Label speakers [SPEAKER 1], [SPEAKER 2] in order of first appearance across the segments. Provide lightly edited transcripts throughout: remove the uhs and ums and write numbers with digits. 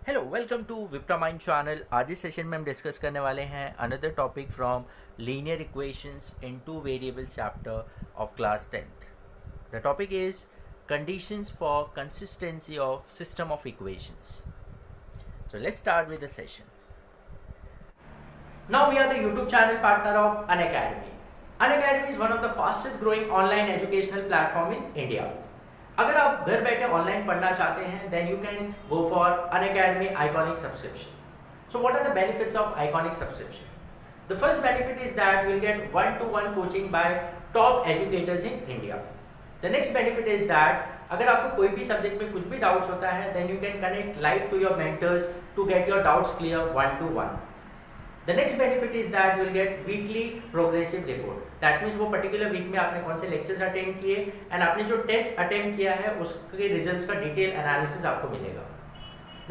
[SPEAKER 1] Hello welcome to Vipra mind channel. आज इस session में हम डिस्कस करने वाले हैं another topic from linear equations in two variables chapter of class 10th। The topic is conditions for consistency of system of equations. So let's start with the session. Now we are the YouTube channel partner of Unacademy. Unacademy is one of the fastest growing online educational platform in India. अगर आप घर बैठे online पढ़ना चाहते हैं then you can go for Unacademy Iconic subscription. So what are the benefits of Iconic subscription? The first benefit is that you will get one-to-one coaching by top educators in India. The next benefit is that अगर आपको कोई भी subject में कुछ भी doubts होता है then you can connect live to your mentors to get your doubts clear one-to-one. The next benefit is that you will get weekly progressive report. That means वो particular week में आपने कौन से lectures attend किए and आपने जो test attempt किया है उसके results का detail analysis आपको मिलेगा.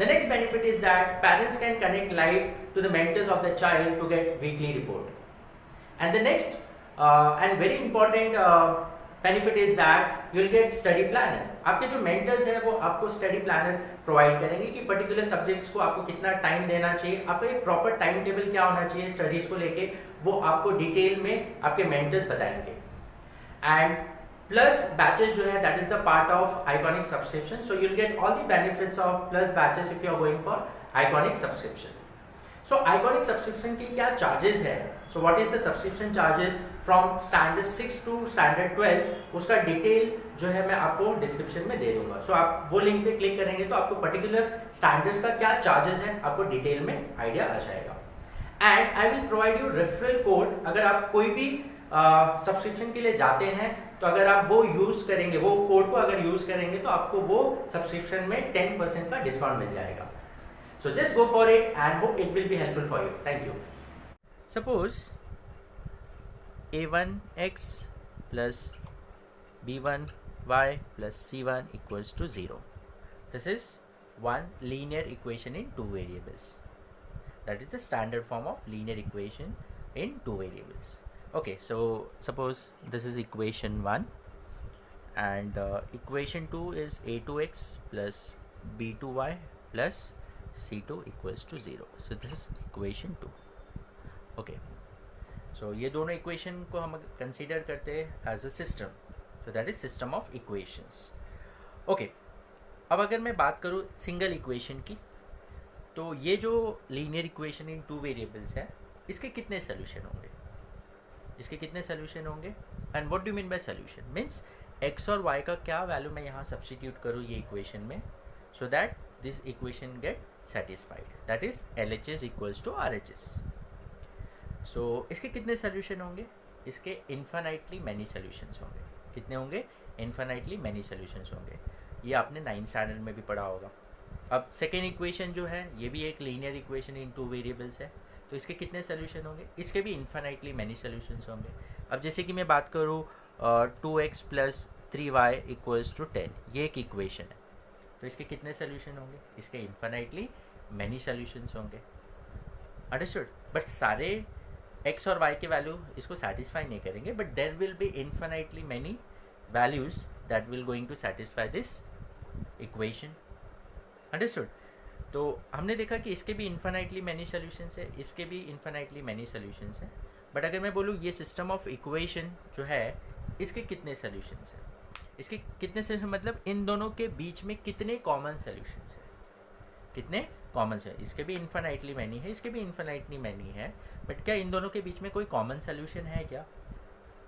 [SPEAKER 1] The next benefit is that parents can connect live to the mentors of the child to get weekly report. And the next and very important benefit is that you will get study planner. आपके जो mentors हैं वो आपको study planner provide करेंगे कि particular subjects को आपको कितना टाइम देना चाहिए, आपका एक प्रॉपर टाइम टेबल क्या होना चाहिए स्टडीज को लेके, वो आपको डिटेल में आपके मेंटर्स बताएंगे. एंड प्लस बैचेस जो है that is the part of iconic subscription. So you will get all the benefits of plus batches if you are going for iconic subscription. So iconic subscription के क्या charges है? So what is the subscription charges from standard 6 to standard 12, उसका detail जो है मैं आपको description में दे दूंगा. सो आप वो लिंक पे क्लिक करेंगे तो आपको पर्टिकुलर स्टैंडर्ड्स का क्या चार्जेस है आपको डिटेल में आइडिया आ जाएगा. And I will provide you referral code. अगर आप कोई भी सब्सक्रिप्शन के लिए जाते हैं तो अगर आप वो यूज करेंगे, वो कोड को अगर यूज करेंगे तो आपको वो सब्सक्रिप्शन में 10% का डिस्काउंट मिल जाएगा. So just go for it and hope it will be helpful for you. Thank you. Suppose a1x plus b1y plus c1 equals to 0. This is one linear equation in two variables. That is the standard form of linear equation in two variables. Okay, so suppose this is equation 1 and equation 2 is a2x plus b2y plus c2 equals to 0. So this is equation 2. Okay. So ये दोनों equation को हम consider करते हैं as a system. So that is system of equations. Okay. अब अगर मैं बात करूँ single equation की, तो ये जो linear equation in two variables है, इसके कितने solution होंगे? इसके कितने solution होंगे? And what do you mean by solution? Means x और y का क्या value मैं यहाँ substitute करूँ ये equation में, so that this equation get satisfied. That is LHS equals to RHS. So इसके कितने solution होंगे? इसके infinitely many solutions होंगे. कितने होंगे? Infinitely many solutions होंगे. ये आपने 9th standard में भी पढ़ा होगा. अब second equation जो है ये भी एक linear equation in two variables है, तो इसके कितने solution होंगे? इसके भी infinitely many solutions होंगे. अब जैसे कि मैं बात करूँ 2x plus 3y equals to 10, ये एक equation है, तो इसके कितने सोल्यूशन होंगे? इसके इन्फिनिटली मैनी सोल्यूशंस होंगे. अंडरस्टूड? बट सारे x और y के वैल्यू इसको सेटिस्फाई नहीं करेंगे, but there will be infinitely many values that will going to satisfy this equation. Understood? तो हमने देखा कि इसके भी इन्फिनिटली मैनी सोल्यूशंस है, इसके भी इन्फिनिटली मैनी सोल्यूशंस है. बट अगर मैं बोलूँ ये सिस्टम ऑफ इक्वेशन जो है इसके कितने सोल्यूशंस हैं, इसके कितने सोल्यूशन मतलब इन दोनों के बीच में कितने कॉमन सोल्यूशंस हैं, कितने कॉमन है. इसके भी इन्फिनिटली मैनी है, इसके भी इन्फिनिटली मैनी है, बट क्या इन दोनों के बीच में कोई कॉमन सोल्यूशन है क्या?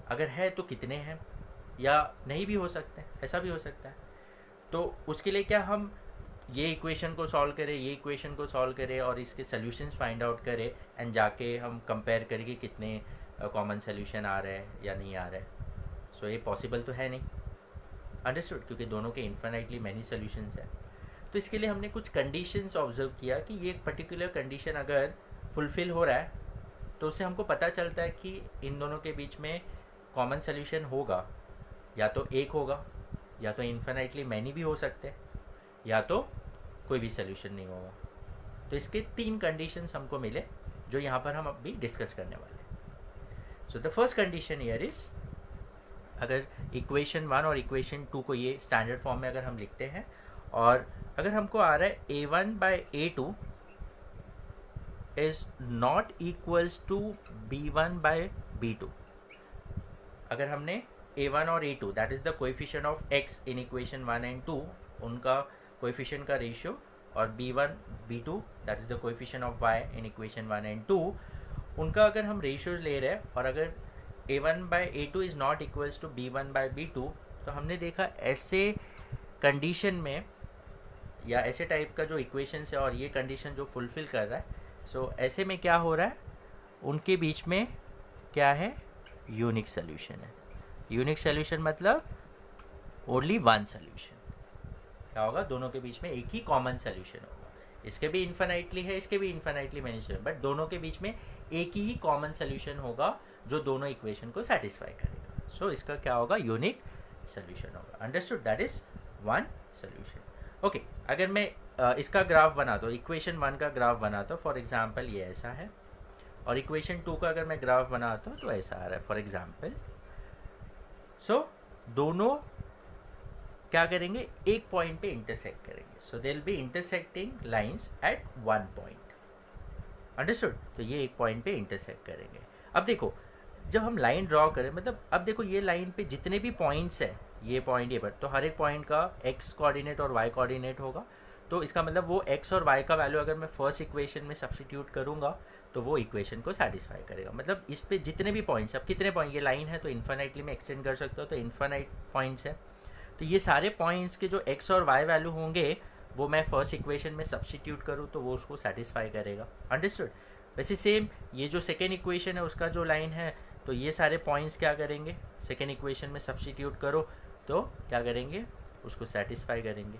[SPEAKER 1] अगर है तो कितने हैं, या नहीं भी हो सकते हैं, ऐसा भी हो सकता है. तो उसके लिए क्या हम ये इक्वेशन को सॉल्व करें, ये इक्वेशन को सॉल्व करें और इसके सोल्यूशंस फाइंड आउट करें एंड जाके हम कंपेयर करें कि कितने कॉमन सोल्यूशन आ रहे हैं या नहीं आ रहे हैं. सो ये पॉसिबल तो है नहीं. अंडरस्टूड? क्योंकि दोनों के इन्फिनिटली मैनी सोल्यूशंस हैं. तो इसके लिए हमने कुछ कंडीशंस ऑब्जर्व किया कि ये एक पर्टिकुलर कंडीशन अगर फुलफ़िल हो रहा है तो उससे हमको पता चलता है कि इन दोनों के बीच में कॉमन सोल्यूशन होगा, या तो एक होगा, या तो इन्फिनिटली मैनी भी हो सकते हैं, या तो कोई भी सोल्यूशन नहीं होगा. तो इसके 3 कंडीशंस हमको मिले जो यहाँ पर हम अभी डिस्कस करने वाले हैं. So the first condition here is, अगर इक्वेशन 1 और इक्वेशन 2 को ये स्टैंडर्ड फॉर्म में अगर हम लिखते हैं और अगर हमको आ रहा है a1 by a2 is not equals to b1 by b2, अगर हमने a1 और a2 that is the coefficient of x in equation 1 and 2, उनका कोएफिशिएंट का रेशियो, और b1 b2 that is the coefficient of y in equation 1 and 2, उनका अगर हम ratio ले रहे हैं और अगर a1 by a2 is not equals to b1 by b2, तो हमने देखा ऐसे कंडीशन में या ऐसे टाइप का जो इक्वेशन है और ये कंडीशन जो फुलफिल कर रहा है, सो ऐसे में क्या हो रहा है, उनके बीच में क्या है, यूनिक सोल्यूशन है। यूनिक सोल्यूशन मतलब ओनली वन सोल्यूशन। क्या होगा, दोनों के बीच में एक ही कॉमन सोल्यूशन होगा। इसके भी इन्फिनाइटली है, इसके भी इन्फिनाइटली मैनी सोल्यूशन, बट दोनों के बीच में एक ही कॉमन सोल्यूशन होगा जो दोनों इक्वेशन को सेटिस्फाई करेगा। सो इसका क्या होगा, यूनिक सोल्यूशन होगा। Understood, that is one solution. Okay, अगर मैं इसका ग्राफ बना दो, इक्वेशन 1 का ग्राफ बना दो, फॉर एग्जांपल ये ऐसा है, और इक्वेशन 2 का अगर मैं ग्राफ बनाता हूँ तो ऐसा आ रहा है फॉर एग्जांपल। सो दोनों क्या करेंगे, एक पॉइंट पे इंटरसेक्ट करेंगे। So they will be intersecting lines at one point. Understood, तो ये एक पॉइंट पे इंटरसेक्ट करेंगे। अब देखो, जब हम लाइन ड्रॉ करें, मतलब अब देखो ये लाइन पे जितने भी पॉइंट्स हैं, ये पॉइंट ये पर, तो हर एक पॉइंट का x कोऑर्डिनेट और y कोऑर्डिनेट होगा। तो इसका मतलब वो x और y का वैल्यू अगर मैं फर्स्ट इक्वेशन में सब्स्टिट्यूट करूँगा तो वो इक्वेशन को सेटिस्फाई करेगा। मतलब इस पे जितने भी पॉइंट्स, अब कितने पॉइंट, ये लाइन है तो इन्फिनाइटली में एक्सटेंड कर सकते हो, तो इन्फिनाइट पॉइंट्स है, तो ये सारे पॉइंट्स के जो x और y वैल्यू होंगे वो मैं फर्स्ट इक्वेशन में सब्स्टिट्यूट करूँ तो वो उसको सेटिस्फाई करेगा। अंडरस्टूड। वैसे सेम ये जो सेकेंड इक्वेशन है उसका जो लाइन है, तो ये सारे पॉइंट्स क्या करेंगे, सेकेंड इक्वेशन में सब्स्टिट्यूट करो तो क्या करेंगे, उसको सेटिस्फाई करेंगे।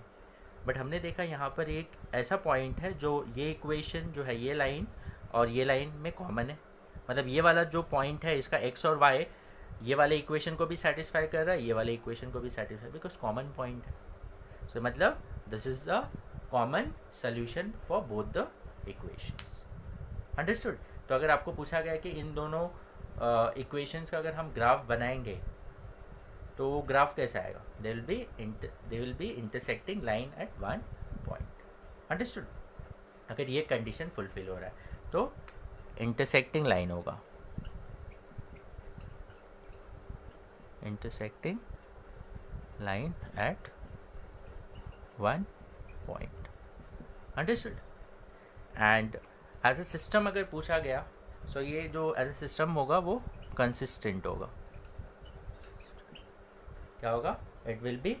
[SPEAKER 1] बट हमने देखा यहाँ पर एक ऐसा पॉइंट है जो ये इक्वेशन जो है, ये लाइन और ये लाइन में कॉमन है, मतलब ये वाला जो पॉइंट है इसका x और y ये वाले इक्वेशन को भी सेटिस्फाई कर रहा है, ये वाले इक्वेशन को भी सेटिस्फाई, बिकॉज कॉमन पॉइंट है। सो मतलब this is the common solution for both the equations. Understood. तो अगर आपको पूछा गया कि इन दोनों इक्वेशंस का अगर हम ग्राफ बनाएंगे तो वो ग्राफ कैसा आएगा, they will be intersecting line at one point. Understood. अगर ये कंडीशन फुलफिल हो रहा है तो इंटरसेक्टिंग लाइन होगा, intersecting line at one point. Understood. And as a system अगर पूछा गया, सो ये जो एज अ सिस्टम होगा वो कंसिस्टेंट होगा। क्या होगा, it will be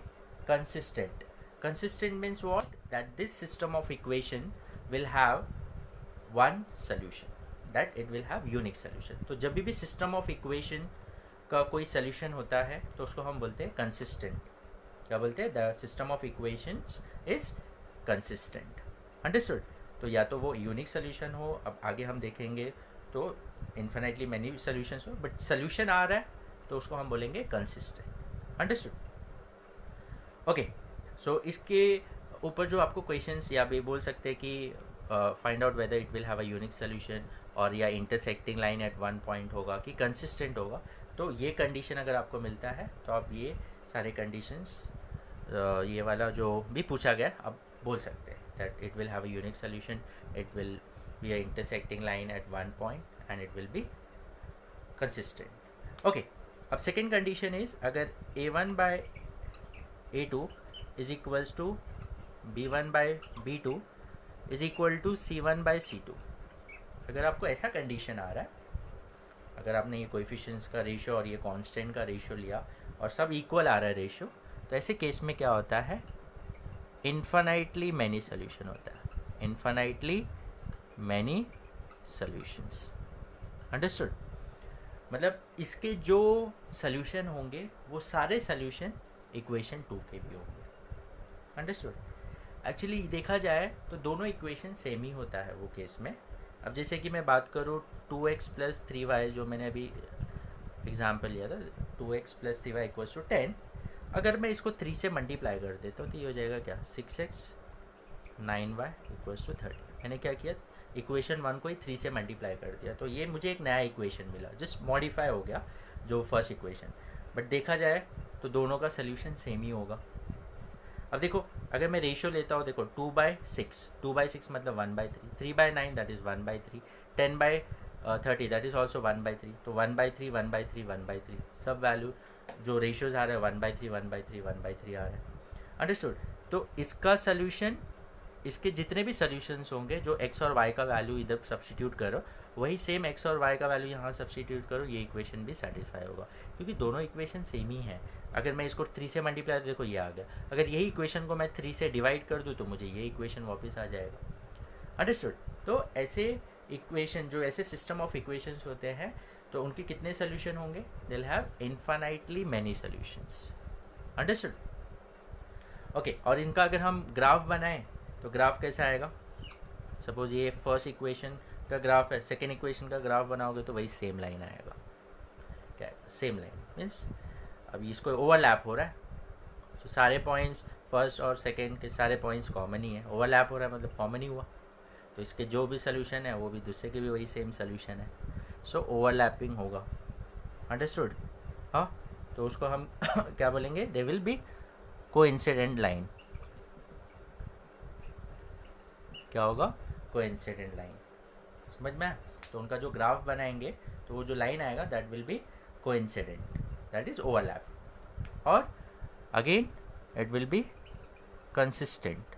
[SPEAKER 1] consistent. Consistent means what, that this system of equation will have one solution, that it will have unique solution. तो जब भी सिस्टम ऑफ इक्वेशन का कोई सोल्यूशन होता है तो उसको हम बोलते हैं कंसिस्टेंट। क्या बोलते हैं, the system of equations is consistent. Understood. तो या तो वो यूनिक सोल्यूशन हो, अब आगे हम देखेंगे तो इन्फिनिटली मैनी सोल्यूशंस हो, बट सोल्यूशन आ रहा है तो उसको हम बोलेंगे कंसिस्टेंट। अंडरस्टूड। ओके, सो इसके ऊपर जो आपको क्वेश्चंस या भी बोल सकते हैं कि find out whether it will have a unique solution, और या intersecting line at one point होगा कि कंसिस्टेंट होगा। तो ये कंडीशन अगर आपको मिलता है तो आप ये सारे कंडीशंस ये वाला जो भी पूछा गया आप बोल सकते हैं, that it will have a unique solution, it will be a intersecting line at one point and it will be consistent. Okay, अब सेकेंड कंडीशन इज अगर a1 by a2 is equals to b1 by b2 is equal to c1 by c2। अगर आपको ऐसा condition आ रहा है, अगर आपने ये कोएफिशिएंट्स का रेशियो और ये कांस्टेंट का रेशियो लिया और सब इक्वल आ रहा है रेशियो, तो ऐसे केस में क्या होता है, इन्फिनाइटली मैनी सोल्यूशन होता है, इन्फिनाइटली मैनी सोल्यूशंस। अंडरस्टूड। मतलब इसके जो सोल्यूशन होंगे वो सारे सोल्यूशन इक्वेशन 2 के भी होंगे। अंडरस्टूड। एक्चुअली देखा जाए तो दोनों इक्वेशन सेम ही होता है वो केस में। अब जैसे कि मैं बात करूँ 2x + 3y, जो मैंने अभी एग्जांपल लिया था, 2x + 3y = 10, अगर मैं इसको 3 से मल्टीप्लाई कर देता हूँ तो ये हो जाएगा क्या, 6x 9y = 30। मैंने क्या किया, इक्वेशन 1 को ही 3 से मल्टीप्लाई कर दिया, तो ये मुझे एक नया इक्वेशन मिला, जस्ट मॉडिफाई हो गया जो फर्स्ट इक्वेशन। बट देखा जाए तो दोनों का सोल्यूशन सेम ही होगा। अब देखो अगर मैं रेशियो लेता हूँ, देखो 2/6 मतलब 1/3, 3/9 that is 1/3, 10/30 that is also 1/3, तो 1/3 1/3 1/3 सब वैल्यू जो रेशियोज आ रहे हैं 1/3 1/3 1/3 आ रहे हैं। अंडरस्टूड। तो इसका सोल्यूशन, इसके जितने भी सोल्यूशंस होंगे जो x और y का वैल्यू इधर सब्सटीट्यूट करो, वही सेम x और y का वैल्यू यहाँ सब्सटीट्यूट करो, ये इक्वेशन भी सेटिस्फाई होगा, क्योंकि दोनों इक्वेशन सेम ही है। अगर मैं इसको 3 से मल्टीप्लाई, देखो ये आ गया, अगर यही इक्वेशन को मैं 3 से डिवाइड कर दूँ तो मुझे ये इक्वेशन वापस आ जाएगा। अंडरस्टूड। तो ऐसे इक्वेशन, जो ऐसे सिस्टम ऑफ इक्वेशंस होते हैं, तो उनके कितने सोल्यूशन होंगे? They will have infinitely many solutions. Understood. Okay, और इनका अगर हम ग्राफ बनाएं तो ग्राफ कैसा आएगा? सपोज ये फर्स्ट इक्वेशन का ग्राफ है, सेकेंड इक्वेशन का ग्राफ बनाओगे तो वही सेम लाइन आएगा। क्या आएगा? सेम लाइन मीन्स अब इसको ओवरलैप हो रहा है, तो सारे पॉइंट्स फर्स्ट और सेकेंड के सारे पॉइंट्स कॉमन ही है, ओवरलैप हो रहा है मतलब कॉमन ही हुआ, तो इसके जो भी सोल्यूशन है वो भी दूसरे के भी वही सेम सोल्यूशन है, सो ओवरलैपिंग होगा। अंडरस्टूड? हाँ, तो उसको हम क्या बोलेंगे? दे विल बी कोइंसिडेंट लाइन। क्या होगा? Coincident line. समझ में? तो उनका जो ग्राफ बनाएंगे तो वो जो लाइन आएगा that will be coincident, that is overlap, और again it will be consistent.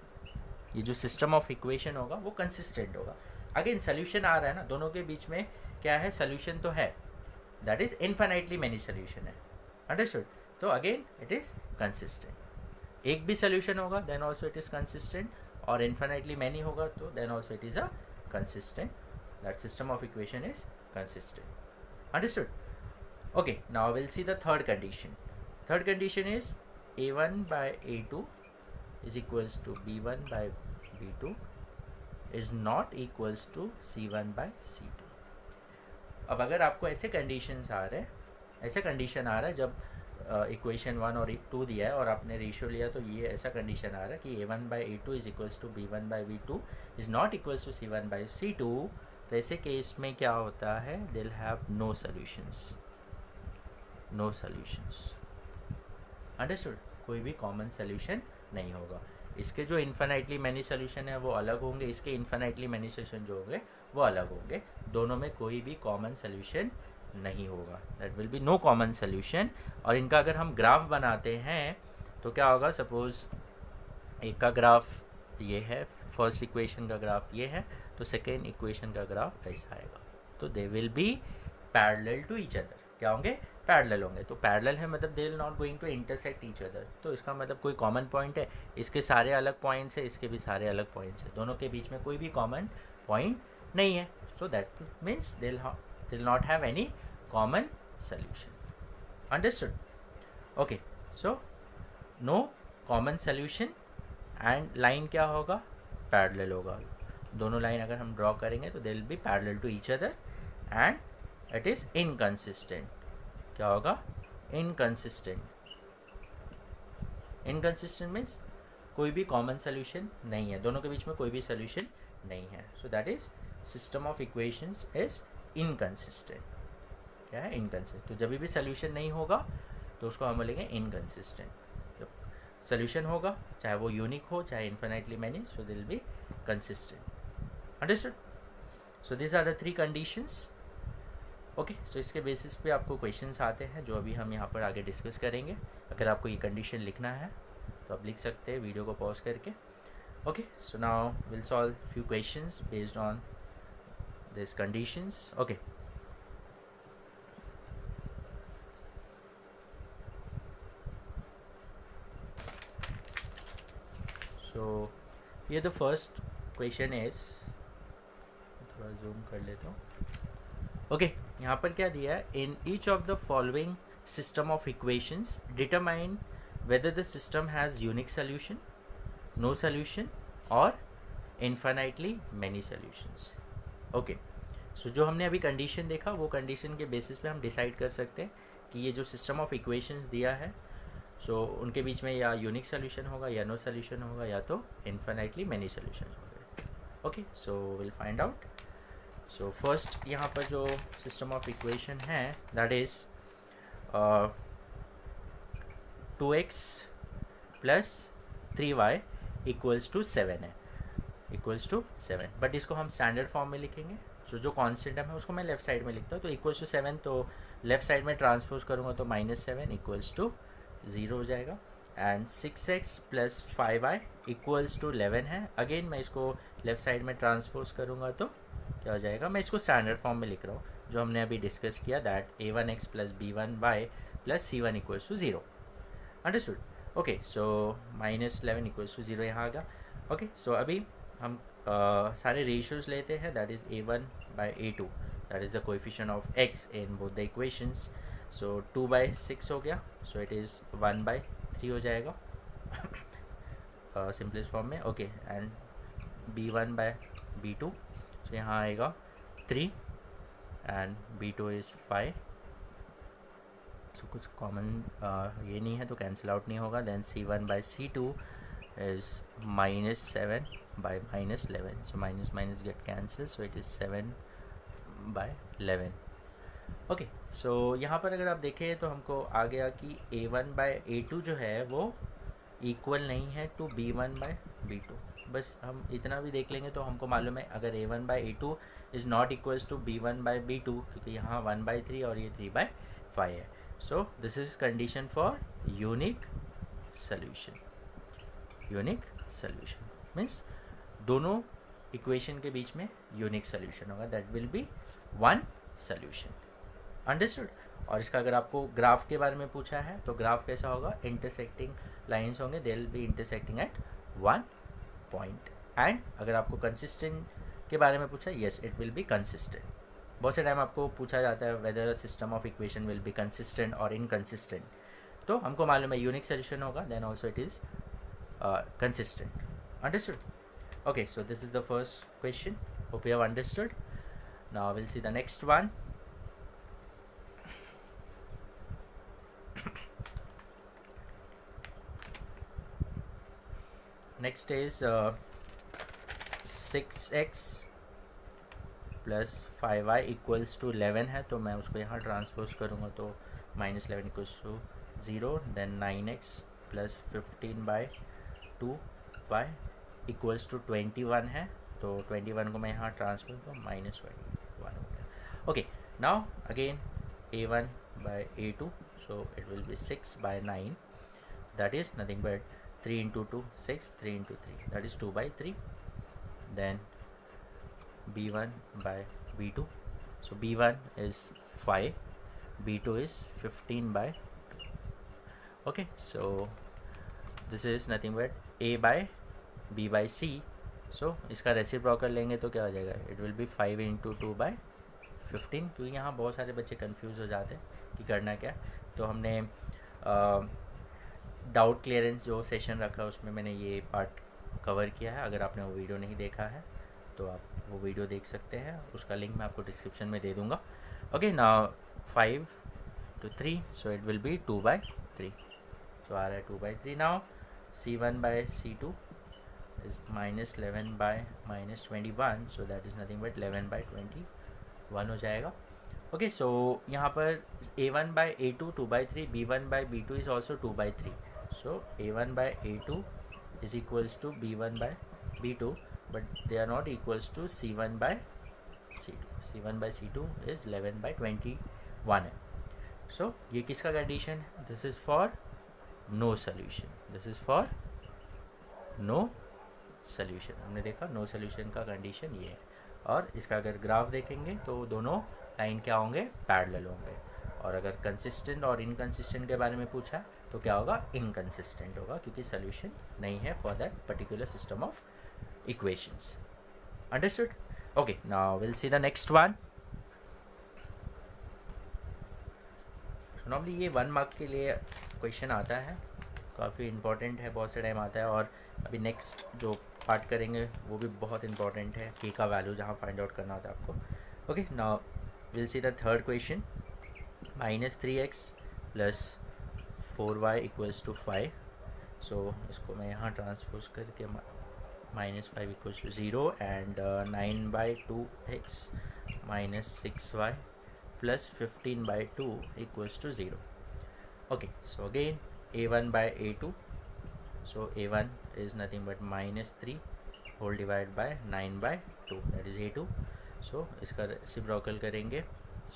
[SPEAKER 1] ये जो सिस्टम ऑफ इक्वेशन होगा वो कंसिस्टेंट होगा। अगेन सोल्यूशन आ रहा है ना, दोनों के बीच में क्या है? सोल्यूशन तो है, that is infinitely many solution है। अंडरस्टूड? तो अगेन इट इज कंसिस्टेंट। एक भी सोल्यूशन होगा then also it is consistent, और इन्फिनाइटली मैनी होगा तो then also it is a consistent, that system of equation is consistent. Understood? okay, now we'll see the third condition. Third condition is a1 by a2 is equals to b1 by b2 is not equals to c1 by c2. अब अगर आपको ऐसे conditions आ रहे हैं, ऐसे condition आ रहा है जब इक्वेशन 1 और 2 दिया है और आपने रेशियो लिया, तो ये ऐसा कंडीशन आ रहा है कि a1 by a2 is equals to b1 by b2 is not equals to c1 by c2, तो ऐसे केस में क्या होता है? They will have no solutions, no solutions. Understood? कोई भी कॉमन सॉल्यूशन नहीं होगा। इसके जो इन्फिनाइटली मैनी सॉल्यूशन है वो अलग होंगे, इसके इन्फिनाइटली मैनी सॉल्यूशन जो होंगे वो अलग होंगे, दोनों में कोई भी कॉमन सॉल्यूशन नहीं होगा, that will be no common solution. और इनका अगर हम ग्राफ बनाते हैं तो क्या होगा? सपोज एक का ग्राफ ये है, फर्स्ट इक्वेशन का ग्राफ ये है, तो सेकेंड इक्वेशन का ग्राफ ऐसा आएगा, तो they will be parallel to each other. क्या होंगे? पैरेलल होंगे। तो पैरेलल है मतलब they will not going to intersect each other, तो इसका मतलब कोई कॉमन पॉइंट है, इसके सारे अलग पॉइंट्स है, इसके भी सारे अलग पॉइंट्स है, दोनों के बीच में कोई भी कॉमन पॉइंट नहीं है, so that means they will not have any common solution. Understood? Okay, so no common solution and line क्या होगा? पैरेलल होगा। दोनों लाइन अगर हम ड्रॉ करेंगे तो they will be parallel to each other and it is inconsistent. क्या होगा? इनकंसिस्टेंट। इनकंसिस्टेंट मीन्स कोई भी कॉमन सोल्यूशन नहीं है, दोनों के बीच में कोई भी सोल्यूशन नहीं है, so that is system of equations is inconsistent. क्या है? इनकंसिस्टेंट। तो जब भी सोल्यूशन नहीं होगा तो उसको हम बोलेंगे इनकंसिस्टेंट। जब सोल्यूशन होगा, चाहे वो यूनिक हो चाहे infinitely many, so they will be consistent. Understood? So this are the 3 conditions. Okay, so इसके बेसिस पे आपको क्वेश्चंस आते हैं जो अभी हम यहाँ पर आगे डिस्कस करेंगे। अगर आपको ये कंडीशन लिखना है तो आप लिख सकते हैं वीडियो को पॉज करके। Okay, so now will solve few questions based on this conditions. Okay, so ये द फर्स्ट क्वेश्चन इज, थोड़ा जूम कर लेता हूँ। ओके, यहाँ पर क्या दिया है? In each of the following system of equations determine whether the system has unique solution, no solution और infinitely many solutions. Okay, so जो हमने अभी कंडीशन देखा वो कंडीशन के बेसिस पे हम डिसाइड कर सकते हैं कि ये जो सिस्टम ऑफ इक्वेशंस दिया है, सो उनके बीच में या यूनिक सोल्यूशन होगा या नो सोल्यूशन होगा या तो इन्फिनाइटली मैनी सोल्यूशन होगा। Okay, so will find out. So first यहाँ पर जो सिस्टम ऑफ इक्वेशन है that is 2x plus 3y equals to 7 है, इक्वल्स टू 7, बट इसको हम स्टैंडर्ड फॉर्म में लिखेंगे। सो जो कॉन्स्टेंट है उसको मैं लेफ्ट साइड में लिखता हूँ, तो इक्वल्स टू 7, तो लेफ्ट साइड में ट्रांसपोज करूँगा तो -7 इक्वल्स टू 0 हो जाएगा। And 6x plus 5y equals to 11 है। अगेन मैं इसको लेफ्ट साइड में ट्रांसपोज करूँगा तो क्या हो जाएगा, मैं इसको स्टैंडर्ड फॉर्म में लिख रहा हूँ जो हमने अभी डिस्कस किया, that a1x plus b1y plus c1 equals to 0। Understood? Okay, so -11 equals to 0 यहाँ आ गया। ओके, सो अभी हम सारे रेशियोज लेते हैं, that is a1 by a2, that is the coefficient of x in both the equations. So 2/6 हो गया, so it is 1/3 हो जाएगा सिंपलेस्ट फॉर्म में। Okay, and b1 by b2, so यहाँ आएगा 3 एंड b2 इज़ 5। सो कुछ कॉमन ये नहीं है तो कैंसिल आउट नहीं होगा। Then c1 by c2 is -7 by -11, so minus get cancelled, so it is 7/11। Okay, so यहाँ पर अगर आप देखें तो हमको आ गया कि a1 बाय a2 जो है वो इक्वल नहीं है टू b1 बाय b2। बस हम इतना भी देख लेंगे तो हमको मालूम है, अगर a1 by a2 is not equals to b1 by b2, क्योंकि यहाँ 1/3 और ये 3/5 है। So this is condition for unique solution. Unique solution means दोनों इक्वेशन के बीच में यूनिक सोल्यूशन होगा, that will be one solution. Understood? और इसका अगर आपको ग्राफ के बारे में पूछा है तो ग्राफ कैसा होगा, इंटरसेक्टिंग लाइंस होंगे, they will be intersecting at one point. And अगर आपको कंसिस्टेंट के बारे में पूछा, yes it will be consistent. बहुत से टाइम आपको पूछा जाता है whether a system of equation will be consistent और इनकंसिस्टेंट, तो हमको मालूम है यूनिक सोल्यूशन होगा, then also it is consistent. Understood? Okay, so this is the first question. Hope you have understood. Now we'll see the next one. Next is 6x plus 5y equals to 11 है, तो मैं उसको यहाँ transpose करूँगा तो -11 equals to 0। Then 9x plus 15/2y equals to 21 है, तो 21 को मैं यहाँ ट्रांसफर तो -21 हो गया। Okay, now again a1 by a2, so it will be 6/9, that is nothing but 3 into 2 6, 3 into 3 that is 2/3। then b1 by b2, so b1 is 5, b2 is 15/2। okay, so this is nothing but a by b by c, so इसका reciprocal लेंगे तो क्या हो जाएगा, it will B 5 into 2/15, क्योंकि यहाँ बहुत सारे बच्चे कंफ्यूज हो जाते हैं कि करना क्या। तो हमने डाउट क्लियरेंस जो सेशन रखा उसमें मैंने ये पार्ट कवर किया है, अगर आपने वो वीडियो नहीं देखा है तो आप वो वीडियो देख सकते हैं, उसका लिंक मैं आपको डिस्क्रिप्शन में दे दूँगा। Okay, now 5 to 3, so it will be 2/3, so आ रहा है 2/3। Now c1 by c2 is -11 by -21, so that is nothing but 11/21 हो जाएगा। ओके, सो यहाँ पर a1 by a2 2/3, b1 by b2 is also 2/3, so a1 by a2 is equals to b1 by b2, but they are not equals to c1 by c2। c1 by c2 is 11/21 है। सो ये किसका condition है, this is for no solution, this is for no solution. हमने देखा no solution का condition ये है, और इसका अगर ग्राफ देखेंगे तो दोनों लाइन क्या होंगे, पैरेलल होंगे। और अगर कंसिस्टेंट और इनकंसिस्टेंट के बारे में पूछा तो क्या होगा, इनकंसिस्टेंट होगा, क्योंकि सोल्यूशन नहीं है for that particular system of equations. Understood? Okay, now will see the next one. Normally ये 1 मार्क के लिए क्वेश्चन आता है, काफ़ी इंपॉर्टेंट है, बहुत से टाइम आता है। और अभी नेक्स्ट जो पार्ट करेंगे वो भी बहुत इंपॉर्टेंट है, के का वैल्यू जहाँ फाइंड आउट करना होता है आपको। Okay, now will see the third question. -3x plus 4y equals to 5, so इसको मैं यहाँ ट्रांसपोज करके -5 equals to 0 and 9/2x minus 6y plus 15/2 equals to 0। Okay, so again a1 by a2, So a1 is nothing but -3 whole divided by 9/2, that is a2. So इसका reciprocal करेंगे,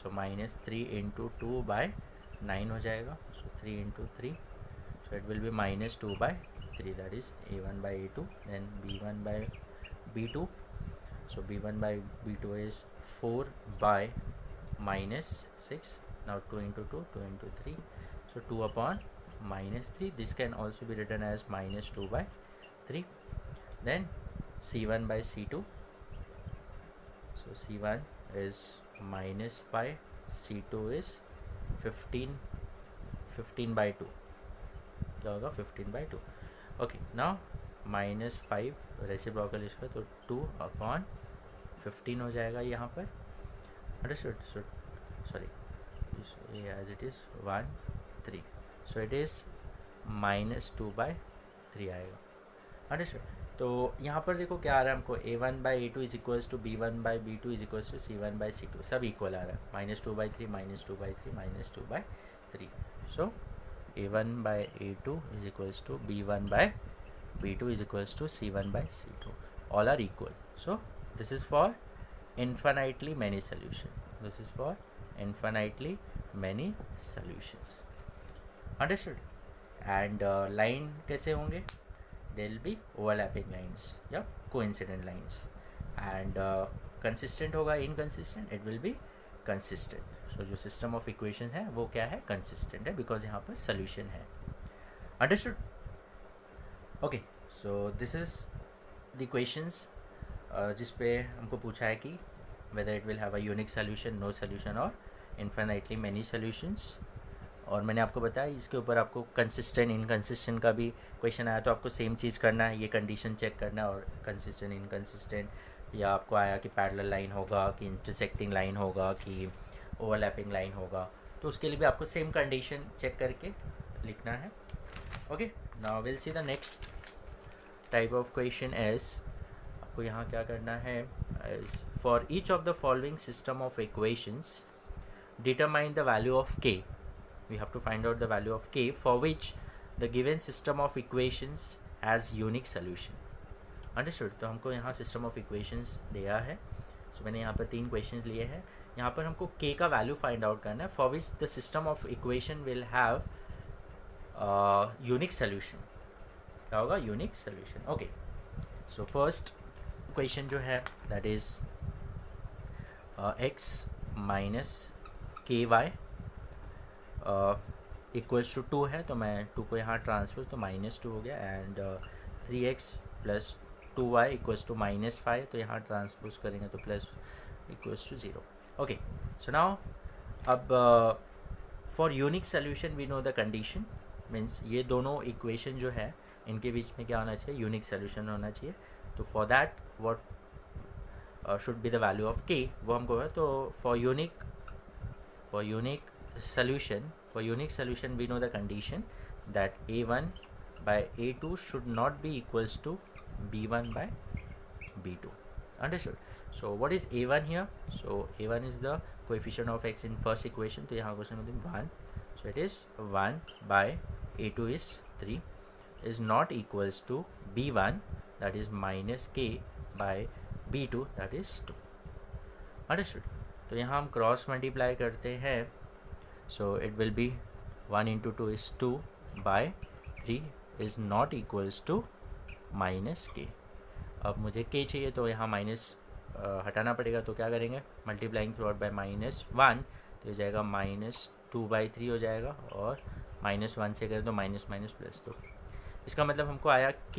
[SPEAKER 1] so -3 into 2/9 हो जाएगा, so 3 into 3, so it will be -2/3, that is a1 by a2. Then b1 by b2, so b1 by b2 is 4 by -6. Now 2 into 2, 2 into 3, so 2 upon -3. This can also be written as -2/3. Then c1 by c2, so c1 is -5, c2 is 15/2. क्या होगा? 15/2. Okay, now -5 reciprocal इसका, तो 2 upon 15 हो जाएगा यहाँ पर. Understood? So sorry, as it is 1 3, so it is -2/3 आएगा. Understood? तो यहाँ पर देखो क्या आ रहा है हमको, a1 by a2 is equals to b1 by b2 is equals to c1 by c2, सब इक्वल आ रहा है. -2/3 -2/3 -2/3. सो a1 by a2 is equals to b1 by b2 is equals to c1 by c2. All are equal. So this is for infinitely many solution. This is for infinitely many solutions. Understood? And line कैसे होंगे? There will be overlapping lines या coincident lines. And consistent होगा, inconsistent, it will be consistent. So जो system of equation है वो क्या है? Consistent है, because यहाँ पर solution है. Understood? Okay, so this is the questions जिस पे हमको पूछा है कि whether it will have a unique solution, no solution or infinitely many solutions. और मैंने आपको बताया इसके ऊपर आपको कंसिस्टेंट इनकंसिस्टेंट का भी क्वेश्चन आया तो आपको सेम चीज़ करना है, ये कंडीशन चेक करना है, और कंसिस्टेंट इनकंसिस्टेंट, या आपको आया कि पैरेलल लाइन होगा कि इंटरसेक्टिंग लाइन होगा कि ओवरलैपिंग लाइन होगा, तो उसके लिए भी आपको सेम कंडीशन चेक करके लिखना है. Okay, now will see the next type of question as. आपको यहाँ क्या करना है, as for each of the following system of equations determine the value of k. We have to find out the value of k for which the given system of equations has unique solution. Understood? तो हमको यहाँ system of equations दिया है. So मैंने यहाँ पर 3 questions लिए हैं. यहाँ पर हमको k का value find out करना है for which the system of equation will have unique solution. क्या होगा? Unique solution. Okay. So first equation जो है that is x minus ky equals to 2 है, तो मैं 2 को यहाँ ट्रांसफर, तो -2 हो गया. And 3x plus 2y equals to -5, तो यहाँ ट्रांसपोज करेंगे तो plus equals to 0. Okay, so now अब for unique solution we know the condition, means ये दोनों इक्वेशन जो है इनके बीच में क्या होना चाहिए? यूनिक सोल्यूशन होना चाहिए. तो for that what should be the value of k, वो हमको है. तो for unique solution we know the condition that a1 by a2 should not be equals to b1 by b2. Understood? So what is a1 here? So a1 is the coefficient of x in first equation. तो यहाँ question में 1, so it is 1 by a2 is 3 is not equals to b1, that is minus k by b2, that is 2. Understood? तो यहाँ हम cross multiply करते हैं. So it will be 1 into 2 is 2 by 3 is not equals to minus k. अब मुझे k चाहिए तो यहाँ माइनस हटाना पड़ेगा, तो क्या करेंगे? मल्टीप्लाइंग थ्रू आउट बाय -1, तो हो जाएगा -2/3 हो जाएगा, और -1 से करें तो माइनस माइनस प्लस. तो इसका मतलब हमको आया k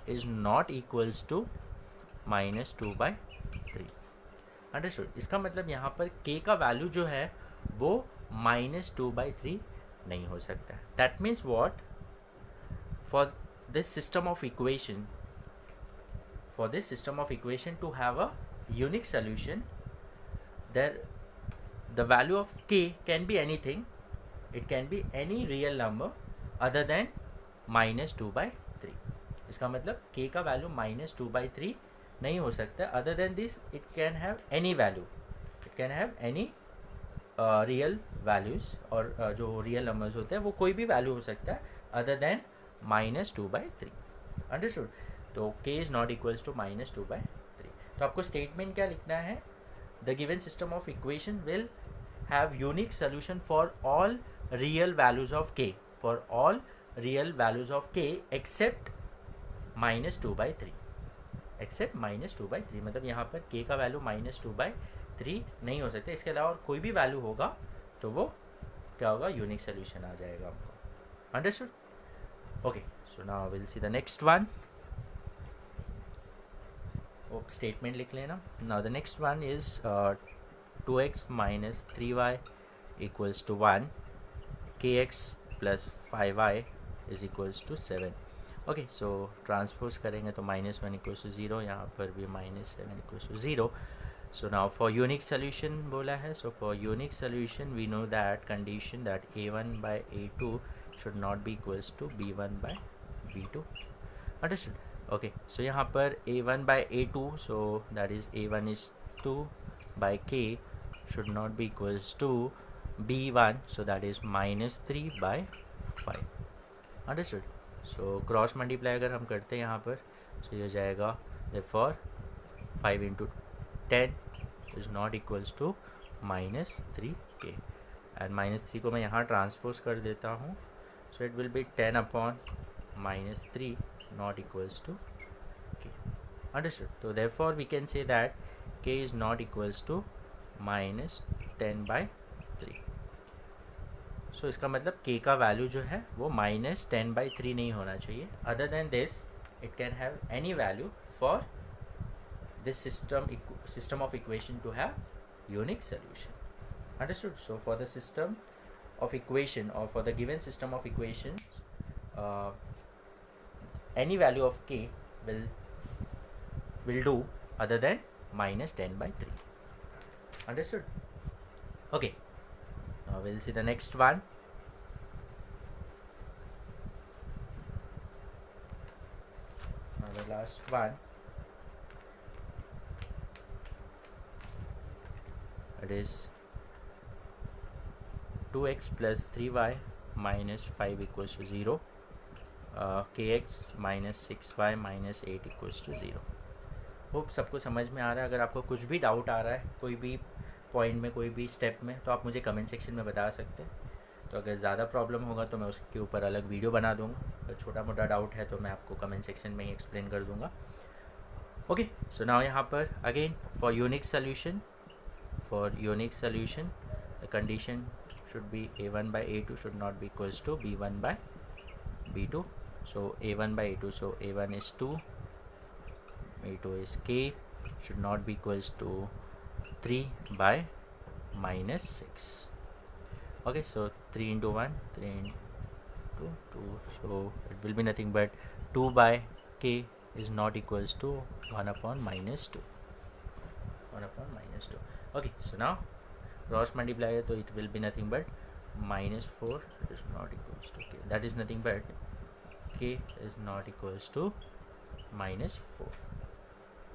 [SPEAKER 1] is not equals to -2/3. Understood? इसका मतलब यहाँ पर k का वैल्यू जो है वो -2/3 नहीं हो सकता है. That means what? For this system of equation to have a unique solution, there the value of k can be anything. It can be any real number other than -2/3. इसका मतलब k का वैल्यू -2/3 नहीं हो सकता. Other than this it can have any value, it can have any real values, और जो real numbers होते हैं वो कोई भी वैल्यू हो सकता है अदर देन -2/3. अंडरस्टूड? तो k is not equals to -2/3. तो आपको स्टेटमेंट क्या लिखना है? The given system of equation will have unique solution for all real values of k, for all real values of k except -2/3. Except -2/3 मतलब यहाँ पर k का वैल्यू -2/3 नहीं हो सकता, इसके अलावा और कोई भी वैल्यू होगा तो वो क्या होगा? यूनिक सोल्यूशन आ जाएगा हमको. Understood? Okay, so now will see the next one. वो स्टेटमेंट लिख लेना. Now the next one is 2x minus 3y equals to 1, kx plus 5y is equals to 7. Okay, so transpose करेंगे तो -1 equals to 0, यहाँ पर भी -7 equals to 0. So now for unique solution बोला है. So for unique solution we know that condition that a1/a2 should not be equals to b1/b2. Understood? Okay, so यहाँ पर a1/a2, so that is a1 is 2 by k should not be equals to b1, so that is -3/5. Understood? So cross multiply अगर हम करते हैं यहाँ पर, so ये हो जाएगा therefore 5 into 10 is not equals to -3k, and -3 को मैं यहाँ ट्रांसपोज कर देता हूँ, so it will be 10/-3 not equals to k. Understood? So therefore we can say that k is not equals to -10/3. सो इसका मतलब k का वैल्यू जो है वो -10/3 नहीं होना चाहिए. Other than this it can have any value for this system of equation to have unique solution. Understood? So for the system of equation और for the given system of equation any value of k will do other than -10/3. Understood? Okay, now we'll see the next one. Now the last one, it is 2x plus 3y minus 5 equals to 0, kx minus 6y minus 8 equals to 0. Hope सबको समझ में आ रहा है. अगर आपको कुछ भी doubt आ रहा है कोई भी पॉइंट में, कोई भी स्टेप में, तो आप मुझे कमेंट सेक्शन में बता सकते हैं. तो अगर ज़्यादा प्रॉब्लम होगा तो मैं उसके ऊपर अलग वीडियो बना दूंगा. अगर छोटा मोटा डाउट है तो मैं आपको कमेंट सेक्शन में ही एक्सप्लेन कर दूंगा. ओके, सो नाउ यहाँ पर again for unique solution the condition should be a1/a2 should not be equals to b1/b2. So a1/a2, so a1 is 2, a2 is k, should not be equals to 3/-6. Okay, so 3 into 1, 3 into 2, so it will be nothing but 2/k is not equals to 1/-2. 1/-2. Okay, so now cross multiply तो it will be nothing but -4 is not equals to k, that is nothing but k is not equals to -4.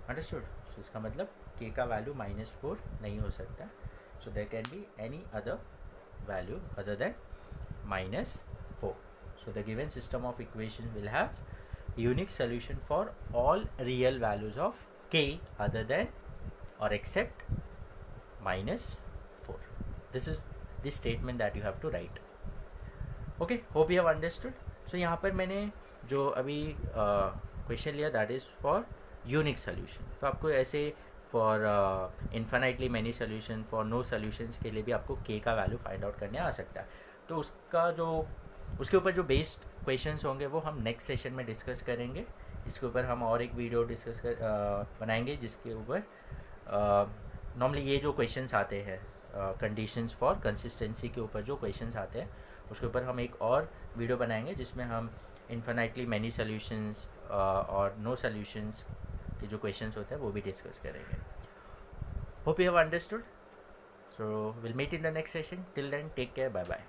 [SPEAKER 1] Understood? So इसका मतलब k का value -4 नहीं हो सकता. So there can be any other value other than -4. So the given system of equation will have unique solution for all real values of k other than और except -4. This is the statement that you have to write. Okay, hope you have understood. So यहाँ पर मैंने जो अभी question लिया that is for unique solution. तो आपको ऐसे for infinitely many solution, for no solutions के लिए भी आपको k का वैल्यू फाइंड आउट करने आ सकता है. तो उसके ऊपर जो बेस्ड क्वेश्चंस होंगे वो हम नेक्स्ट सेशन में डिस्कस करेंगे. इसके ऊपर हम और एक वीडियो बनाएंगे जिसके ऊपर नॉर्मली ये जो क्वेश्चंस आते हैं कंडीशंस फॉर कंसिस्टेंसी के ऊपर जो क्वेश्चंस आते हैं उसके ऊपर हम एक और वीडियो बनाएंगे जिसमें हम इन्फिनाइटली मैनी सोल्यूशंस और नो सोल्यूशंस के जो क्वेश्चंस होते हैं वो भी डिस्कस करेंगे. Hope you have understood. So will meet in the next session. Till then take care. Bye bye.